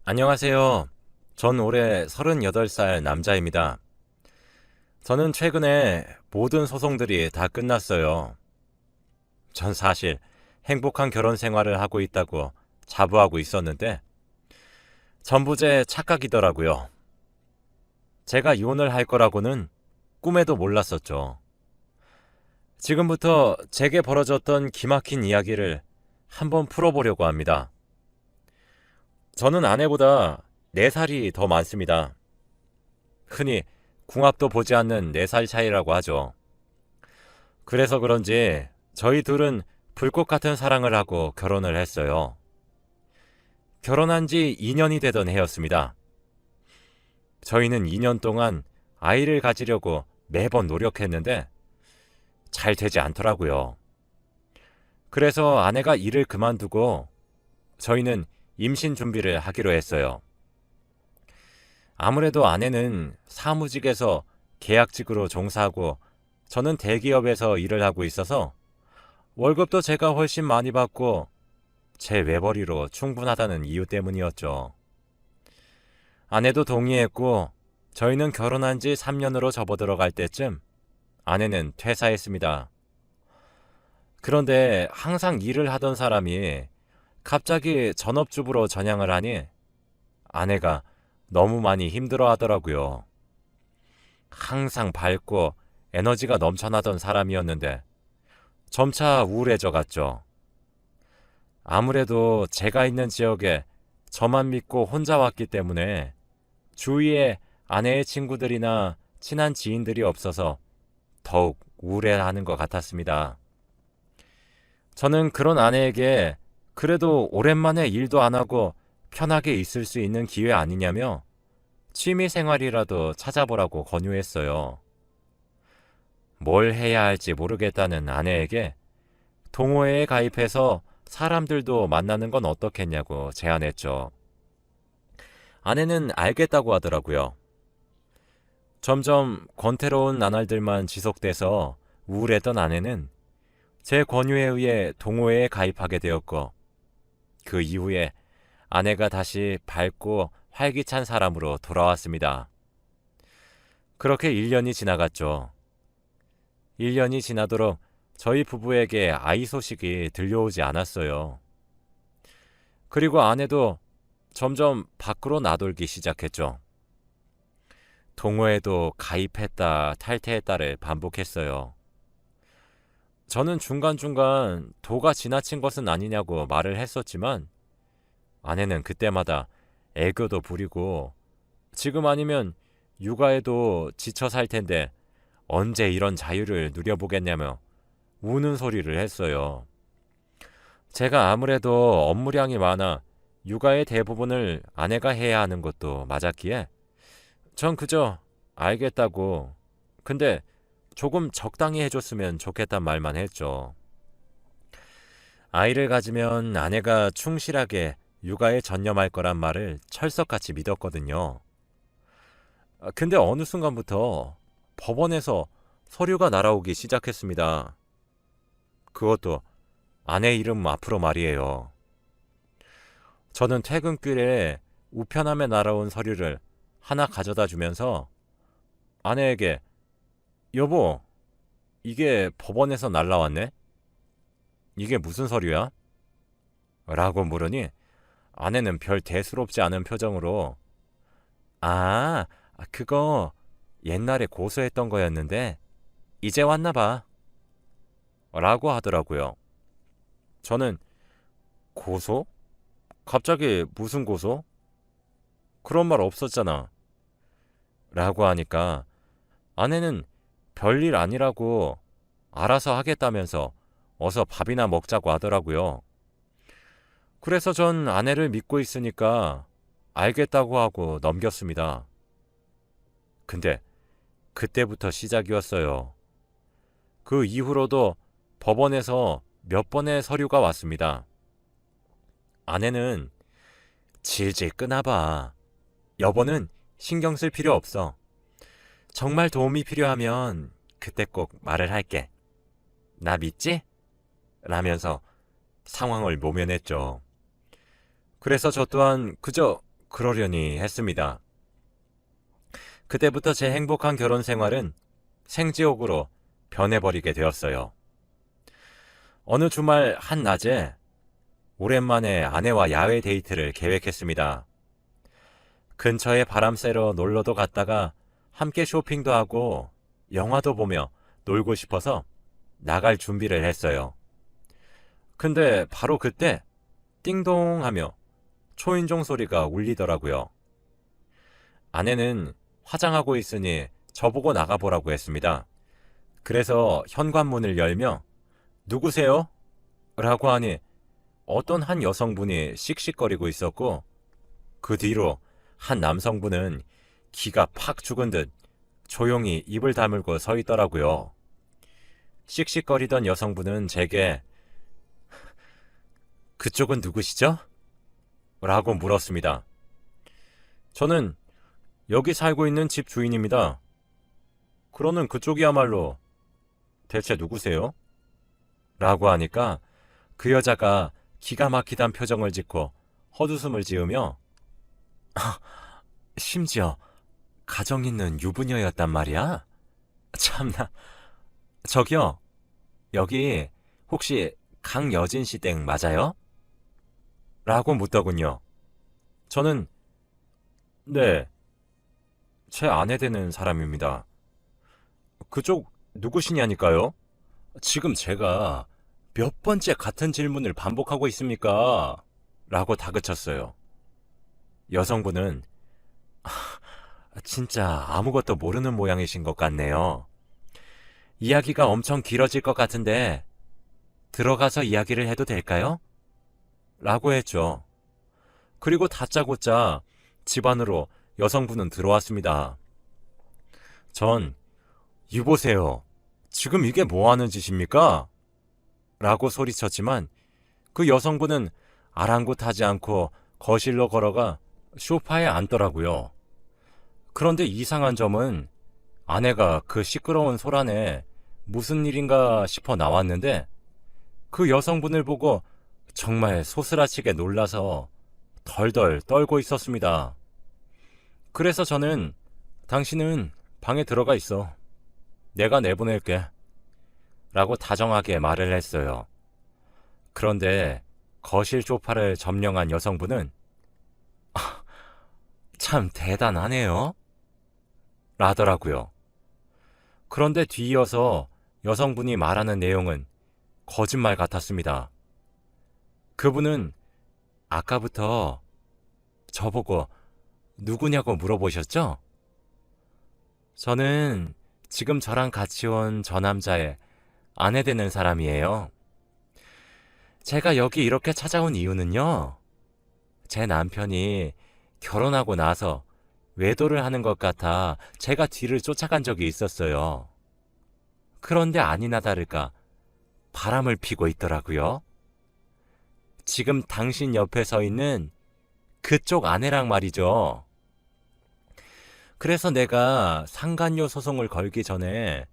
안녕하세요. 전 올해 38살 남자입니다. 저는 최근에 모든 소송들이 다 끝났어요. 전 사실 행복한 결혼 생활을 하고 있다고 자부하고 있었는데 전부 제 착각이더라고요. 제가 이혼을 할 거라고는 꿈에도 몰랐었죠. 지금부터 제게 벌어졌던 기막힌 이야기를 한번 풀어보려고 합니다. 저는 아내보다 4살이 더 많습니다. 흔히 궁합도 보지 않는 4살 차이라고 하죠. 그래서 그런지 저희 둘은 불꽃 같은 사랑을 하고 결혼을 했어요. 결혼한 지 2년이 되던 해였습니다. 저희는 2년 동안 아이를 가지려고 매번 노력했는데 잘 되지 않더라고요. 그래서 아내가 일을 그만두고 저희는 임신 준비를 하기로 했어요. 아무래도 아내는 사무직에서 계약직으로 종사하고 저는 대기업에서 일을 하고 있어서 월급도 제가 훨씬 많이 받고 제 외벌이로 충분하다는 이유 때문이었죠. 아내도 동의했고 저희는 결혼한 지 3년으로 접어들어갈 때쯤 아내는 퇴사했습니다. 그런데 항상 일을 하던 사람이 갑자기 전업주부로 전향을 하니 아내가 너무 많이 힘들어 하더라고요. 항상 밝고 에너지가 넘쳐나던 사람이었는데 점차 우울해져 갔죠. 아무래도 제가 있는 지역에 저만 믿고 혼자 왔기 때문에 주위에 아내의 친구들이나 친한 지인들이 없어서 더욱 우울해하는 것 같았습니다. 저는 그런 아내에게 그래도 오랜만에 일도 안 하고 편하게 있을 수 있는 기회 아니냐며 취미 생활이라도 찾아보라고 권유했어요. 뭘 해야 할지 모르겠다는 아내에게 동호회에 가입해서 사람들도 만나는 건 어떻겠냐고 제안했죠. 아내는 알겠다고 하더라고요. 점점 권태로운 나날들만 지속돼서 우울했던 아내는 제 권유에 의해 동호회에 가입하게 되었고 그 이후에 아내가 다시 밝고 활기찬 사람으로 돌아왔습니다. 그렇게 1년이 지나갔죠. 1년이 지나도록 저희 부부에게 아이 소식이 들려오지 않았어요. 그리고 아내도 점점 밖으로 나돌기 시작했죠. 동호회도 가입했다 탈퇴했다를 반복했어요. 저는 중간중간 도가 지나친 것은 아니냐고 말을 했었지만 아내는 그때마다 애교도 부리고 지금 아니면 육아에도 지쳐 살 텐데 언제 이런 자유를 누려보겠냐며 우는 소리를 했어요. 제가 아무래도 업무량이 많아 육아의 대부분을 아내가 해야 하는 것도 맞았기에 전 그저 알겠다고 근데 조금 적당히 해줬으면 좋겠단 말만 했죠. 아이를 가지면 아내가 충실하게 육아에 전념할 거란 말을 철석같이 믿었거든요. 근데 어느 순간부터 법원에서 서류가 날아오기 시작했습니다. 그것도 아내 이름 앞으로 말이에요. 저는 퇴근길에 우편함에 날아온 서류를 하나 가져다 주면서 아내에게 여보, 이게 법원에서 날라왔네? 이게 무슨 서류야? 라고 물으니 아내는 별 대수롭지 않은 표정으로 그거 옛날에 고소했던 거였는데 이제 왔나 봐. 라고 하더라고요. 저는 고소? 갑자기 무슨 고소? 그런 말 없었잖아. 라고 하니까 아내는 별일 아니라고 알아서 하겠다면서 어서 밥이나 먹자고 하더라고요. 그래서 전 아내를 믿고 있으니까 알겠다고 하고 넘겼습니다. 근데 그때부터 시작이었어요. 그 이후로도 법원에서 몇 번의 서류가 왔습니다. 아내는 질질 끄나봐. 여보는 신경 쓸 필요 없어. 정말 도움이 필요하면 그때 꼭 말을 할게. 나 믿지? 라면서 상황을 모면했죠. 그래서 저 또한 그저 그러려니 했습니다. 그때부터 제 행복한 결혼 생활은 생지옥으로 변해버리게 되었어요. 어느 주말 한낮에 오랜만에 아내와 야외 데이트를 계획했습니다. 근처에 바람 쐬러 놀러도 갔다가 함께 쇼핑도 하고 영화도 보며 놀고 싶어서 나갈 준비를 했어요. 근데 바로 그때 띵동 하며 초인종 소리가 울리더라고요. 아내는 화장하고 있으니 저보고 나가보라고 했습니다. 그래서 현관문을 열며 누구세요? 라고 하니 어떤 한 여성분이 씩씩거리고 있었고 그 뒤로 한 남성분은 기가 팍 죽은 듯 조용히 입을 다물고 서 있더라고요. 씩씩거리던 여성분은 제게 그쪽은 누구시죠? 라고 물었습니다. 저는 여기 살고 있는 집 주인입니다. 그러는 그쪽이야말로 대체 누구세요? 라고 하니까 그 여자가 기가 막히단 표정을 짓고 헛웃음을 지으며 심지어 가정 있는 유부녀였단 말이야? 참나. 저기요, 여기 혹시 강여진 씨 댁 맞아요? 라고 묻더군요. 저는 네, 제 아내 되는 사람입니다. 그쪽 누구시냐니까요? 지금 제가 몇 번째 같은 질문을 반복하고 있습니까? 라고 다그쳤어요. 여성분은 진짜 아무것도 모르는 모양이신 것 같네요. 이야기가 엄청 길어질 것 같은데 들어가서 이야기를 해도 될까요? 라고 했죠. 그리고 다짜고짜 집 안으로 여성분은 들어왔습니다. 전 이보세요. 지금 이게 뭐 하는 짓입니까? 라고 소리쳤지만 그 여성분은 아랑곳하지 않고 거실로 걸어가 소파에 앉더라고요. 그런데 이상한 점은 아내가 그 시끄러운 소란에 무슨 일인가 싶어 나왔는데 그 여성분을 보고 정말 소스라치게 놀라서 덜덜 떨고 있었습니다. 그래서 저는 당신은 방에 들어가 있어. 내가 내보낼게. 라고 다정하게 말을 했어요. 그런데 거실 소파를 점령한 여성분은 참 대단하네요. 라더라고요. 그런데 뒤이어서 여성분이 말하는 내용은 거짓말 같았습니다. 그분은 아까부터 저보고 누구냐고 물어보셨죠? 저는 지금 저랑 같이 온 저 남자의 아내 되는 사람이에요. 제가 여기 이렇게 찾아온 이유는요. 제 남편이 결혼하고 나서 외도를 하는 것 같아 제가 뒤를 쫓아간 적이 있었어요. 그런데 아니나 다를까 바람을 피고 있더라고요. 지금 당신 옆에 서 있는 그쪽 아내랑 말이죠. 그래서 내가 상간녀 소송을 걸기 전에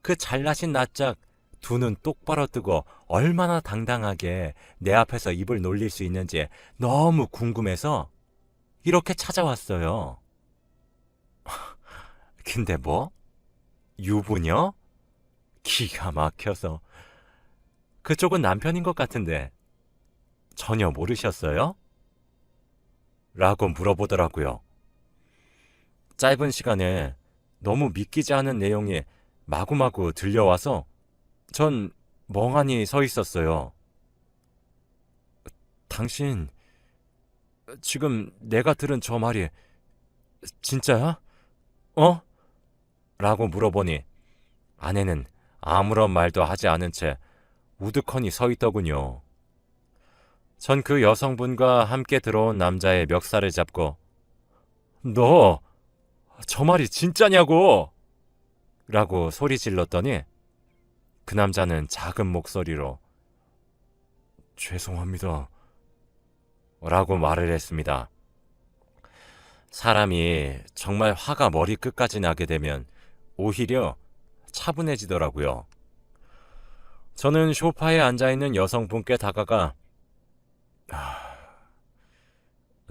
그 잘나신 낯짝 두 눈 똑바로 뜨고 얼마나 당당하게 내 앞에서 입을 놀릴 수 있는지 너무 궁금해서 이렇게 찾아왔어요. 근데 뭐? 유부녀? 기가 막혀서. 그쪽은 남편인 것 같은데 전혀 모르셨어요? 라고 물어보더라고요. 짧은 시간에 너무 믿기지 않은 내용이 마구마구 들려와서 전 멍하니 서 있었어요. 당신, 지금 내가 들은 저 말이 진짜야? 어? 라고 물어보니 아내는 아무런 말도 하지 않은 채 우두커니 서 있더군요. 전 그 여성분과 함께 들어온 남자의 멱살을 잡고 너, 저 말이 진짜냐고! 라고 소리 질렀더니 그 남자는 작은 목소리로 죄송합니다. 라고 말을 했습니다. 사람이 정말 화가 머리끝까지 나게 되면 오히려 차분해지더라고요. 저는 소파에 앉아있는 여성분께 다가가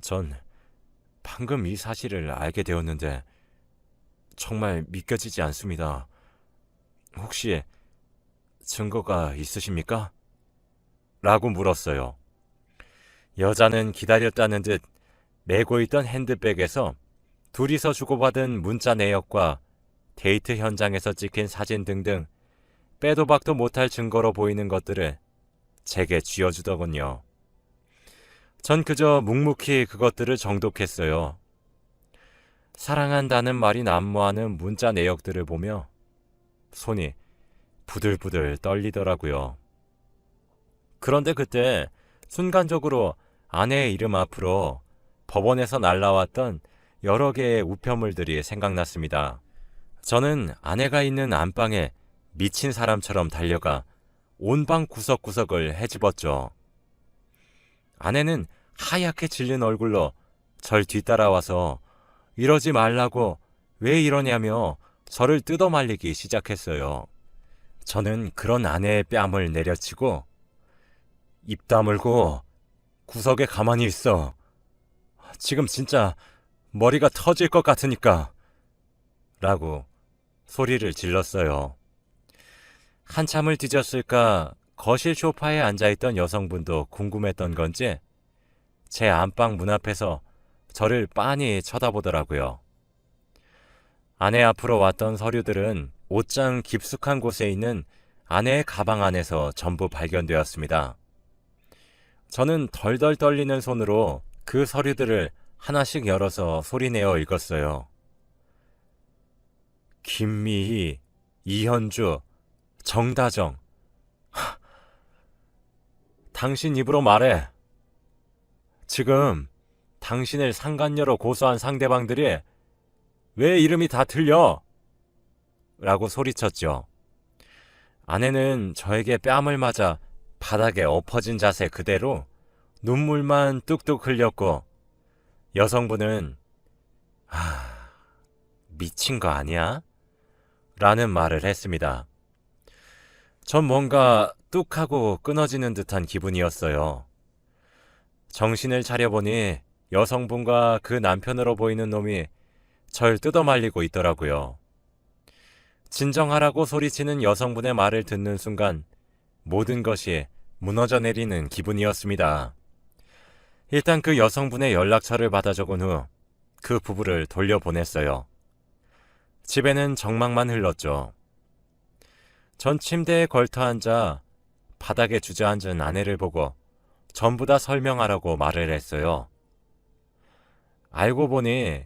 전 방금 이 사실을 알게 되었는데 정말 믿겨지지 않습니다. 혹시 증거가 있으십니까? 라고 물었어요. 여자는 기다렸다는 듯 메고 있던 핸드백에서 둘이서 주고받은 문자 내역과 데이트 현장에서 찍힌 사진 등등 빼도 박도 못할 증거로 보이는 것들을 제게 쥐어주더군요. 전 그저 묵묵히 그것들을 정독했어요. 사랑한다는 말이 난무하는 문자 내역들을 보며 손이 부들부들 떨리더라고요. 그런데 그때 순간적으로 아내의 이름 앞으로 법원에서 날라왔던 여러 개의 우편물들이 생각났습니다. 저는 아내가 있는 안방에 미친 사람처럼 달려가 온 방 구석구석을 헤집었죠. 아내는 하얗게 질린 얼굴로 절 뒤따라와서 이러지 말라고 왜 이러냐며 저를 뜯어말리기 시작했어요. 저는 그런 아내의 뺨을 내려치고 입 다물고 구석에 가만히 있어. 지금 진짜 머리가 터질 것 같으니까 라고 소리를 질렀어요. 한참을 뒤졌을까 거실 소파에 앉아있던 여성분도 궁금했던 건지 제 안방 문 앞에서 저를 빤히 쳐다보더라고요. 아내 앞으로 왔던 서류들은 옷장 깊숙한 곳에 있는 아내의 가방 안에서 전부 발견되었습니다. 저는 덜덜 떨리는 손으로 그 서류들을 하나씩 열어서 소리내어 읽었어요. 김미희, 이현주, 정다정. 당신 입으로 말해. 지금 당신을 상간녀로 고소한 상대방들이 왜 이름이 다 틀려? 라고 소리쳤죠. 아내는 저에게 뺨을 맞아 바닥에 엎어진 자세 그대로 눈물만 뚝뚝 흘렸고 여성분은 미친 거 아니야? 라는 말을 했습니다. 전 뭔가 뚝 하고 끊어지는 듯한 기분이었어요. 정신을 차려보니 여성분과 그 남편으로 보이는 놈이 절 뜯어말리고 있더라고요. 진정하라고 소리치는 여성분의 말을 듣는 순간 모든 것이 무너져 내리는 기분이었습니다. 일단 그 여성분의 연락처를 받아 적은 후 그 부부를 돌려보냈어요. 집에는 정막만 흘렀죠. 전 침대에 걸터앉아 바닥에 주저앉은 아내를 보고 전부 다 설명하라고 말을 했어요. 알고 보니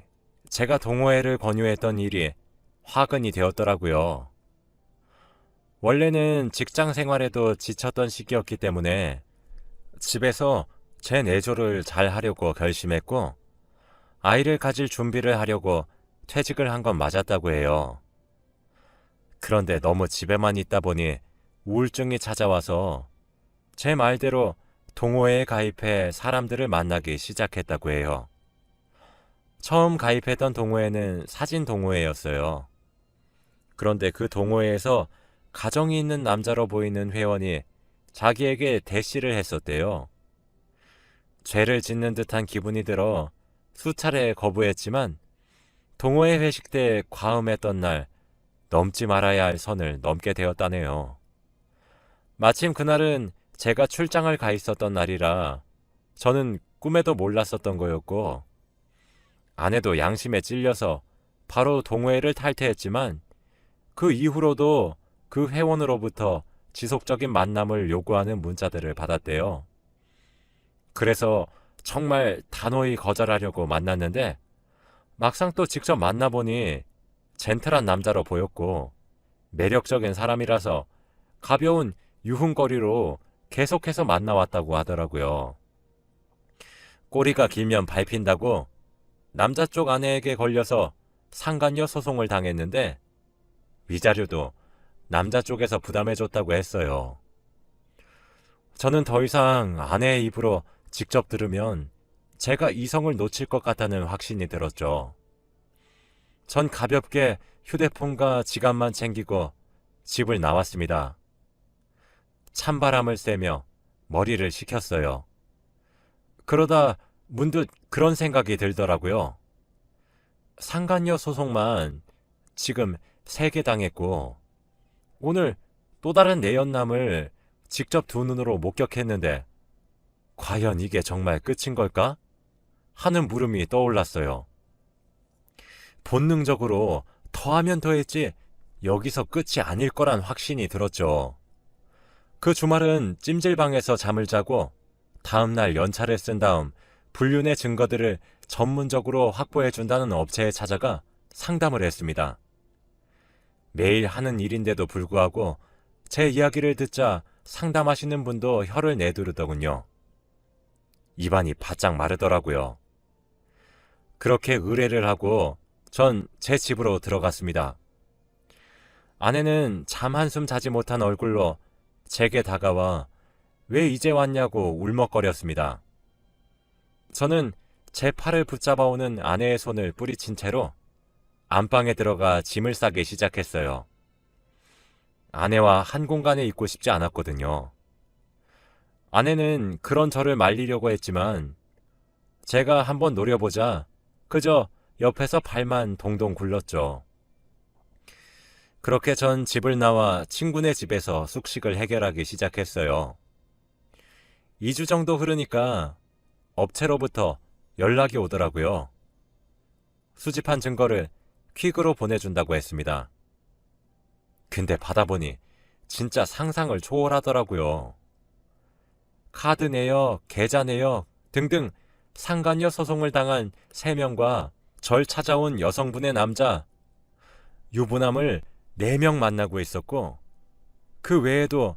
제가 동호회를 권유했던 일이 화근이 되었더라고요. 원래는 직장 생활에도 지쳤던 시기였기 때문에 집에서 제 내조를 잘 하려고 결심했고 아이를 가질 준비를 하려고 퇴직을 한 건 맞았다고 해요. 그런데 너무 집에만 있다 보니 우울증이 찾아와서 제 말대로 동호회에 가입해 사람들을 만나기 시작했다고 해요. 처음 가입했던 동호회는 사진 동호회였어요. 그런데 그 동호회에서 가정이 있는 남자로 보이는 회원이 자기에게 대시를 했었대요. 죄를 짓는 듯한 기분이 들어 수차례 거부했지만 동호회 회식 때 과음했던 날 넘지 말아야 할 선을 넘게 되었다네요. 마침 그날은 제가 출장을 가 있었던 날이라 저는 꿈에도 몰랐었던 거였고 아내도 양심에 찔려서 바로 동호회를 탈퇴했지만 그 이후로도 그 회원으로부터 지속적인 만남을 요구하는 문자들을 받았대요. 그래서 정말 단호히 거절하려고 만났는데 막상 또 직접 만나보니 젠틀한 남자로 보였고 매력적인 사람이라서 가벼운 유흥거리로 계속해서 만나왔다고 하더라고요. 꼬리가 길면 밟힌다고 남자 쪽 아내에게 걸려서 상간녀 소송을 당했는데 위자료도 남자 쪽에서 부담해줬다고 했어요. 저는 더 이상 아내의 입으로 직접 들으면 제가 이성을 놓칠 것 같다는 확신이 들었죠. 전 가볍게 휴대폰과 지갑만 챙기고 집을 나왔습니다. 찬바람을 쐬며 머리를 식혔어요. 그러다 문득 그런 생각이 들더라고요. 상간녀 소송만 지금 3개 당했고 오늘 또 다른 내연남을 직접 두 눈으로 목격했는데 과연 이게 정말 끝인 걸까? 하는 물음이 떠올랐어요. 본능적으로 더하면 더했지 여기서 끝이 아닐 거란 확신이 들었죠. 그 주말은 찜질방에서 잠을 자고 다음날 연차를 쓴 다음 불륜의 증거들을 전문적으로 확보해준다는 업체에 찾아가 상담을 했습니다. 매일 하는 일인데도 불구하고 제 이야기를 듣자 상담하시는 분도 혀를 내두르더군요. 입안이 바짝 마르더라고요. 그렇게 의뢰를 하고 전 제 집으로 들어갔습니다. 아내는 잠 한숨 자지 못한 얼굴로 제게 다가와 왜 이제 왔냐고 울먹거렸습니다. 저는 제 팔을 붙잡아오는 아내의 손을 뿌리친 채로 안방에 들어가 짐을 싸기 시작했어요. 아내와 한 공간에 있고 싶지 않았거든요. 아내는 그런 저를 말리려고 했지만 제가 한번 노려보자 그저 옆에서 발만 동동 굴렀죠. 그렇게 전 집을 나와 친구네 집에서 숙식을 해결하기 시작했어요. 2주 정도 흐르니까 업체로부터 연락이 오더라고요. 수집한 증거를 퀵으로 보내준다고 했습니다. 근데 받아보니 진짜 상상을 초월하더라고요. 카드 내역, 계좌 내역 등등 상간녀 소송을 당한 3명과 절 찾아온 여성분의 남자, 유부남을 4명 만나고 있었고 그 외에도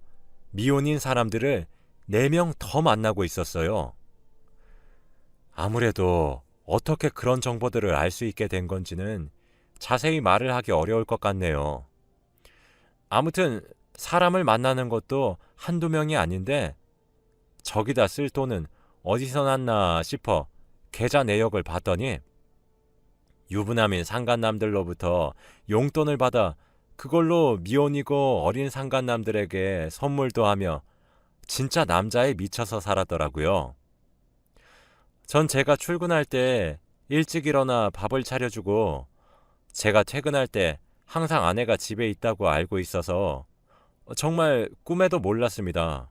미혼인 사람들을 4명 더 만나고 있었어요. 아무래도 어떻게 그런 정보들을 알 수 있게 된 건지는 자세히 말을 하기 어려울 것 같네요. 아무튼 사람을 만나는 것도 한두 명이 아닌데 저기다 쓸 돈은 어디서 났나 싶어 계좌 내역을 봤더니 유부남인 상간남들로부터 용돈을 받아 그걸로 미혼이고 어린 상간남들에게 선물도 하며 진짜 남자에 미쳐서 살았더라고요. 전 제가 출근할 때 일찍 일어나 밥을 차려주고 제가 퇴근할 때 항상 아내가 집에 있다고 알고 있어서 정말 꿈에도 몰랐습니다.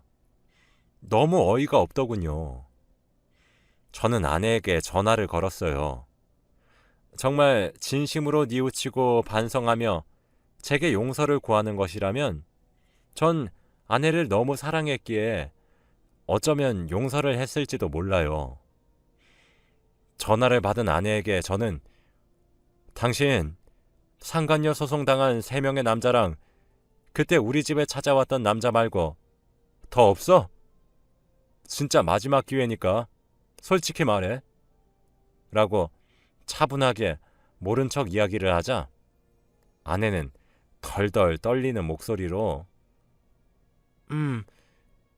너무 어이가 없더군요. 저는 아내에게 전화를 걸었어요. 정말 진심으로 뉘우치고 반성하며 제게 용서를 구하는 것이라면 전 아내를 너무 사랑했기에 어쩌면 용서를 했을지도 몰라요. 전화를 받은 아내에게 저는 당신 상간녀 소송당한 3명의 남자랑 그때 우리 집에 찾아왔던 남자 말고 더 없어? 진짜 마지막 기회니까 솔직히 말해. 라고 차분하게 모른 척 이야기를 하자 아내는 덜덜 떨리는 목소리로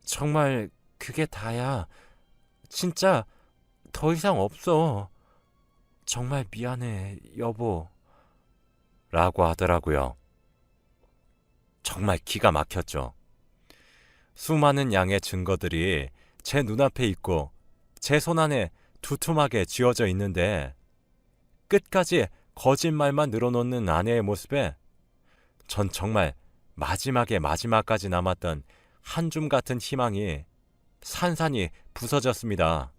정말 그게 다야. 진짜 더 이상 없어. 정말 미안해, 여보. 라고 하더라고요. 정말 기가 막혔죠. 수많은 양의 증거들이 제 눈앞에 있고 제 손 안에 두툼하게 쥐어져 있는데 끝까지 거짓말만 늘어놓는 아내의 모습에 전 정말 마지막까지 남았던 한 줌 같은 희망이 산산이 부서졌습니다.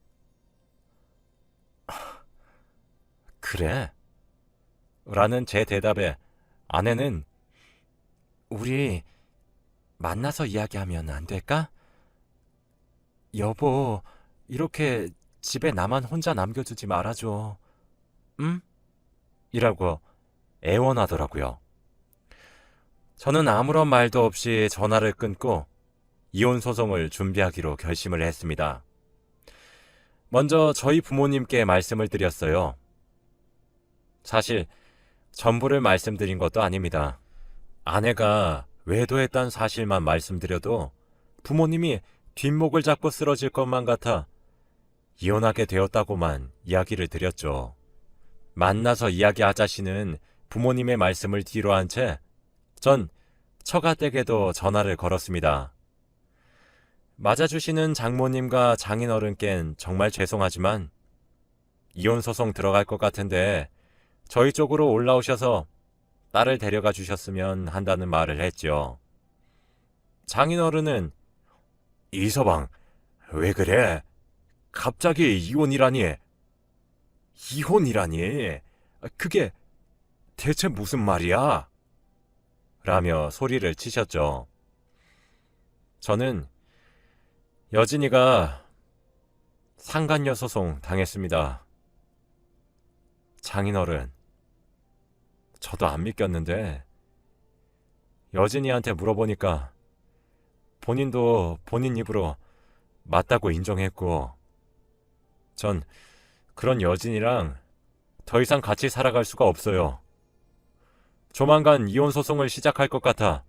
그래? 라는 제 대답에 아내는 우리 만나서 이야기하면 안 될까? 여보, 이렇게 집에 나만 혼자 남겨두지 말아줘. 응? 이라고 애원하더라고요. 저는 아무런 말도 없이 전화를 끊고 이혼 소송을 준비하기로 결심을 했습니다. 먼저 저희 부모님께 말씀을 드렸어요. 사실 전부를 말씀드린 것도 아닙니다. 아내가 외도했다는 사실만 말씀드려도 부모님이 뒷목을 잡고 쓰러질 것만 같아 이혼하게 되었다고만 이야기를 드렸죠. 만나서 이야기하자시는 부모님의 말씀을 뒤로한 채 전 처가댁에도 전화를 걸었습니다. 맞아주시는 장모님과 장인어른께는 정말 죄송하지만 이혼 소송 들어갈 것 같은데 저희 쪽으로 올라오셔서 딸을 데려가 주셨으면 한다는 말을 했죠. 장인어른은 이서방, 왜 그래? 갑자기 이혼이라니? 이혼이라니? 그게 대체 무슨 말이야? 라며 소리를 치셨죠. 저는 여진이가 상간녀 소송 당했습니다. 장인어른, 저도 안 믿겼는데 여진이한테 물어보니까 본인도 본인 입으로 맞다고 인정했고, 전 그런 여진이랑 더 이상 같이 살아갈 수가 없어요. 조만간 이혼 소송을 시작할 것 같아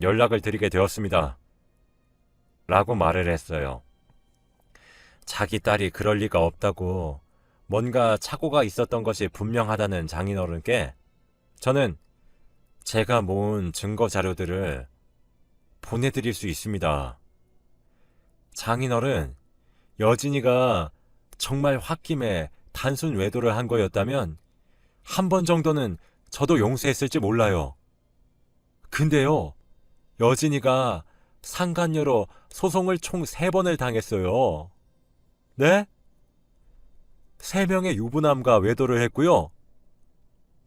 연락을 드리게 되었습니다. 라고 말을 했어요. 자기 딸이 그럴 리가 없다고, 뭔가 착오가 있었던 것이 분명하다는 장인어른께 저는 제가 모은 증거 자료들을 보내드릴 수 있습니다. 장인어른, 여진이가 정말 홧김에 단순 외도를 한 거였다면 한 번 정도는 저도 용서했을지 몰라요. 근데요, 여진이가 상간녀로 소송을 총 3번을 당했어요. 네? 3명의 유부남과 외도를 했고요.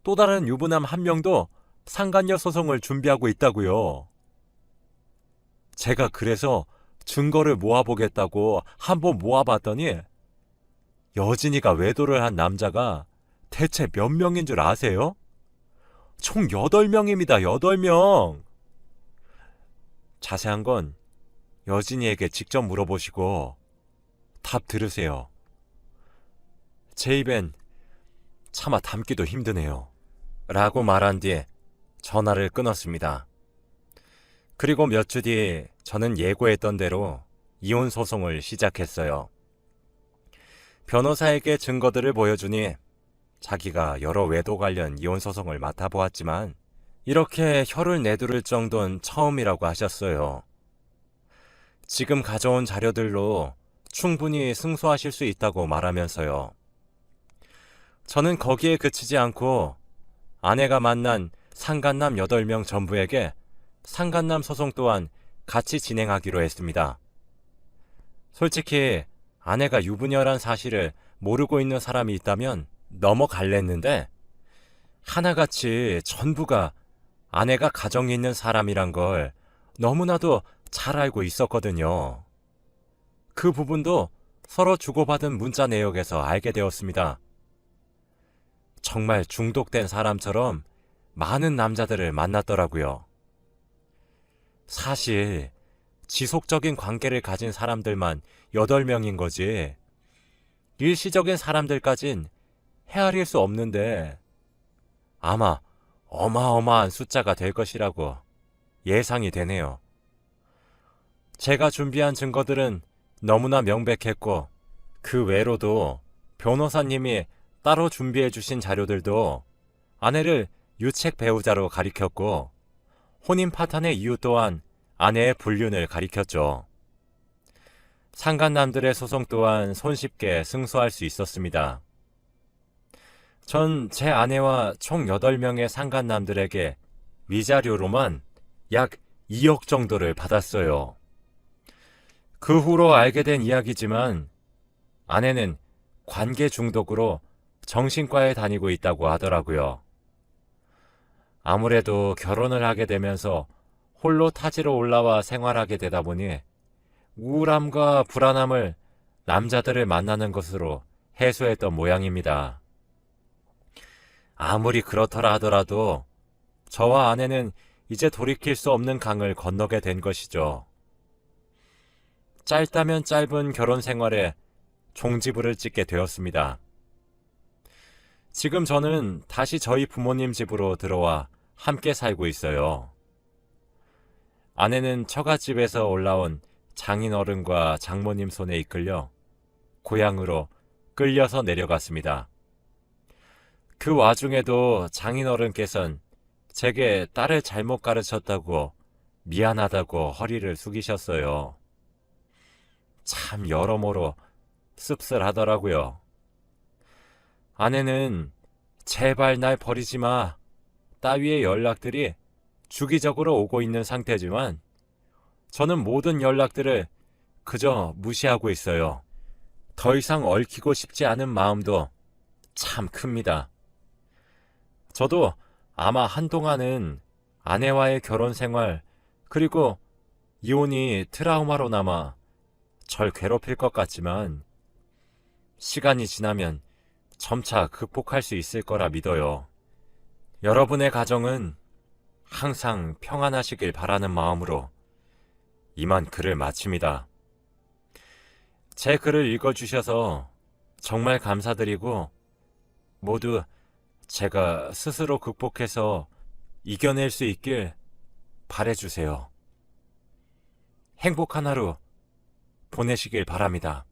또 다른 유부남 1명도 상간녀 소송을 준비하고 있다고요. 제가 그래서 증거를 모아보겠다고 한번 모아봤더니 여진이가 외도를 한 남자가 대체 몇 명인 줄 아세요? 총 8명입니다. 8명. 자세한 건 여진이에게 직접 물어보시고 답 들으세요. 제 입엔 차마 담기도 힘드네요. 라고 말한 뒤 전화를 끊었습니다. 그리고 몇 주 뒤 저는 예고했던 대로 이혼 소송을 시작했어요. 변호사에게 증거들을 보여주니 자기가 여러 외도 관련 이혼 소송을 맡아보았지만 이렇게 혀를 내두를 정도는 처음이라고 하셨어요. 지금 가져온 자료들로 충분히 승소하실 수 있다고 말하면서요. 저는 거기에 그치지 않고 아내가 만난 상간남 8명 전부에게 상간남 소송 또한 같이 진행하기로 했습니다. 솔직히 아내가 유부녀란 사실을 모르고 있는 사람이 있다면 넘어갈랬는데 하나같이 전부가 아내가 가정이 있는 사람이란 걸 너무나도 잘 알고 있었거든요. 그 부분도 서로 주고받은 문자 내역에서 알게 되었습니다. 정말 중독된 사람처럼 많은 남자들을 만났더라고요. 사실 지속적인 관계를 가진 사람들만 8명인 거지 일시적인 사람들까진 헤아릴 수 없는데 아마 어마어마한 숫자가 될 것이라고 예상이 되네요. 제가 준비한 증거들은 너무나 명백했고 그 외로도 변호사님이 따로 준비해 주신 자료들도 아내를 유책 배우자로 가리켰고 혼인 파탄의 이유 또한 아내의 불륜을 가리켰죠. 상간남들의 소송 또한 손쉽게 승소할 수 있었습니다. 전 제 아내와 총 8명의 상간남들에게 위자료로만 약 2억 정도를 받았어요. 그 후로 알게 된 이야기지만 아내는 관계 중독으로 정신과에 다니고 있다고 하더라고요. 아무래도 결혼을 하게 되면서 홀로 타지로 올라와 생활하게 되다 보니 우울함과 불안함을 남자들을 만나는 것으로 해소했던 모양입니다. 아무리 그렇더라 하더라도 저와 아내는 이제 돌이킬 수 없는 강을 건너게 된 것이죠. 짧다면 짧은 결혼 생활에 종지부를 찍게 되었습니다. 지금 저는 다시 저희 부모님 집으로 들어와 함께 살고 있어요. 아내는 처갓집에서 올라온 장인어른과 장모님 손에 이끌려 고향으로 끌려서 내려갔습니다. 그 와중에도 장인어른께서는 제게 딸을 잘못 가르쳤다고 미안하다고 허리를 숙이셨어요. 참 여러모로 씁쓸하더라고요. 아내는 제발 날 버리지 마 따위의 연락들이 주기적으로 오고 있는 상태지만 저는 모든 연락들을 그저 무시하고 있어요. 더 이상 얽히고 싶지 않은 마음도 참 큽니다. 저도 아마 한동안은 아내와의 결혼 생활 그리고 이혼이 트라우마로 남아 절 괴롭힐 것 같지만 시간이 지나면 점차 극복할 수 있을 거라 믿어요. 여러분의 가정은 항상 평안하시길 바라는 마음으로 이만 글을 마칩니다. 제 글을 읽어주셔서 정말 감사드리고 모두 제가 스스로 극복해서 이겨낼 수 있길 바라주세요. 행복한 하루 보내시길 바랍니다.